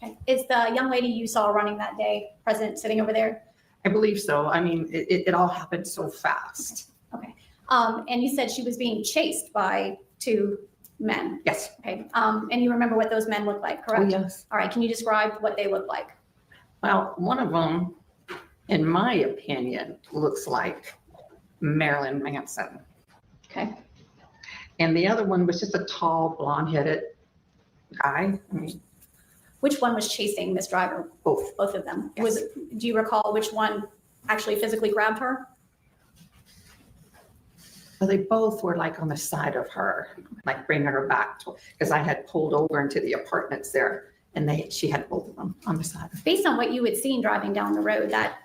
Okay. Is the young lady you saw running that day present, sitting over there? I believe so. I mean, it all happened so fast. Okay. And you said she was being chased by two men. Yes. Okay. And you remember what those men looked like, correct? Oh, yes. All right. Can you describe what they look like? Well, one of them, in my opinion, looks like Marilyn Manson. Okay. And the other one was just a tall, blonde-headed guy. I mean, Which one was chasing Miss Driver? both. Both of them. Yes. Do you recall which one actually physically grabbed her? Well, they both were like on the side of her, like bringing her back to, because I had pulled over into the apartments there, and she had both of them on the side. Based on what you had seen driving down the road, that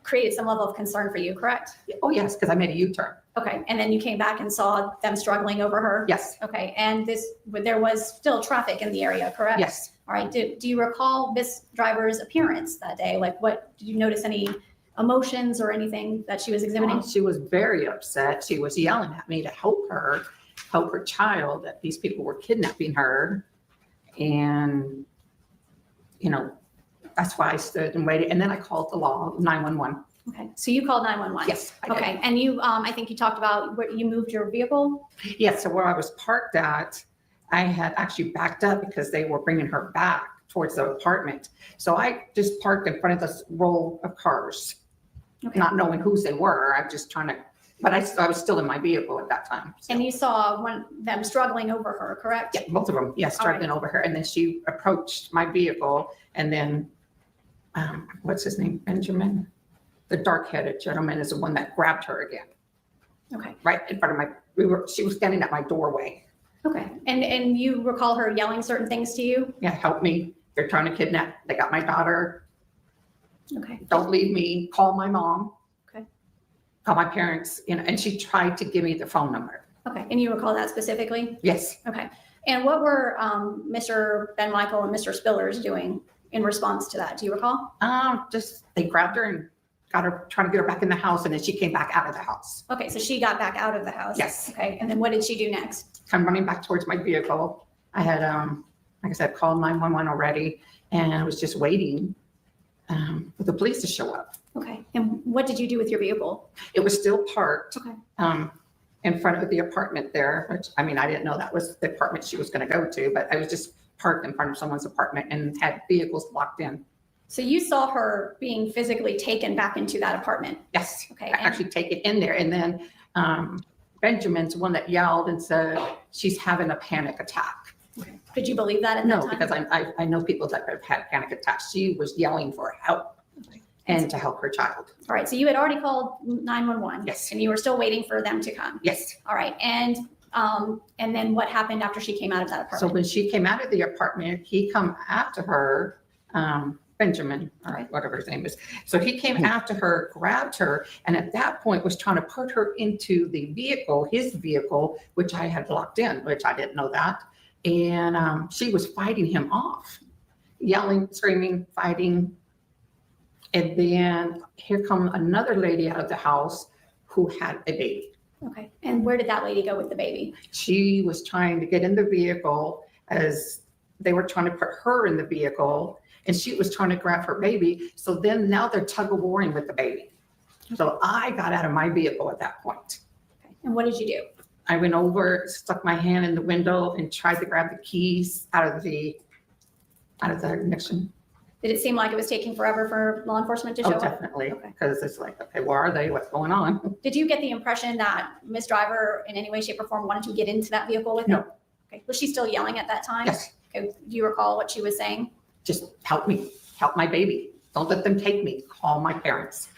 created some level of concern for you, correct? Oh, yes, because I made a U-turn. Okay. And then you came back and saw them struggling over her? Yes. Okay. And there was still traffic in the area, correct? Yes. All right. Do you recall Miss Driver's appearance that day? Like, did you notice any emotions or anything that she was exhibiting? She was very upset. She was yelling at me to help her child, that these people were kidnapping her. And, that's why I stood and waited. And then I called the law, 911. Okay. So you called 911? Yes, I did. Okay. And you, I think you talked about where you moved your vehicle? Yes, so where I was parked at, I had actually backed up because they were bringing her back towards the apartment. So I just parked in front of this row of cars, Okay. not knowing whose they were. I'm just trying to, but I was still in my vehicle at that time. So. And you saw them struggling over her, correct? Yeah, both of them. Yes, All right. struggling over her. And then she approached my vehicle, and then, what's his name? Benjamin? The dark-headed gentleman is the one that grabbed her again, Okay. right in front of she was standing at my doorway. Okay. And you recall her yelling certain things to you? Yeah, help me. They're trying to kidnap. They got my daughter. Okay. Don't leave me. Call my mom. Okay. Call my parents, and she tried to give me the phone number. Okay. And you recall that specifically? Yes. Okay. And what were Mr. Ben Michael and Mr. Spillers doing in response to that? Do you recall? Just they grabbed her and got her, trying to get her back in the house, and then she came back out of the house. Okay. So she got back out of the house? Yes. Okay. And then what did she do next? I'm running back towards my vehicle. I had, like I said, called 911 already, and I was just waiting for the police to show up. Okay. And what did you do with your vehicle? It was still parked Okay. in front of the apartment there, which, I mean, I didn't know that was the apartment she was going to go to, but I was just parked in front of someone's apartment and had vehicles blocked in. So you saw her being physically taken back into that apartment? Yes. Okay. I actually take it in there. And then Benjamin's the one that yelled and said, she's having a panic attack. Okay. Did you believe that at that No, time? because I know people that have had panic attacks. She was yelling for help and to help her child. All right. So you had already called 911? Yes. And you were still waiting for them to come? Yes. All right. And then what happened after she came out of that So apartment? when she came out of the apartment, he come after her, Benjamin, or whatever his name is. So he came after her, grabbed her, and at that point was trying to put her into the vehicle, his vehicle, which I had locked in, which I didn't know that. And she was fighting him off, yelling, screaming, fighting. And then here come another lady out of the house who had a baby. Okay. And where did that lady go with the baby? She was trying to get in the vehicle as they were trying to put her in the vehicle, and she was trying to grab her baby. So then now they're tug of warring with the baby. So I got out of my vehicle at that point. Okay. And what did you do? I went over, stuck my hand in the window and tried to grab the keys out of the ignition. Did it seem like it was taking forever for law enforcement to show Oh, up? definitely. Okay. Because it's like, okay, where are they? What's going on? Did you get the impression that Ms. Driver in any way, shape, or form wanted to get into that vehicle with you? No. Okay. Was she still yelling at that time? Yes. Okay. Do you recall what she was saying? Just help me, help my baby. Don't let them take me. Call my parents.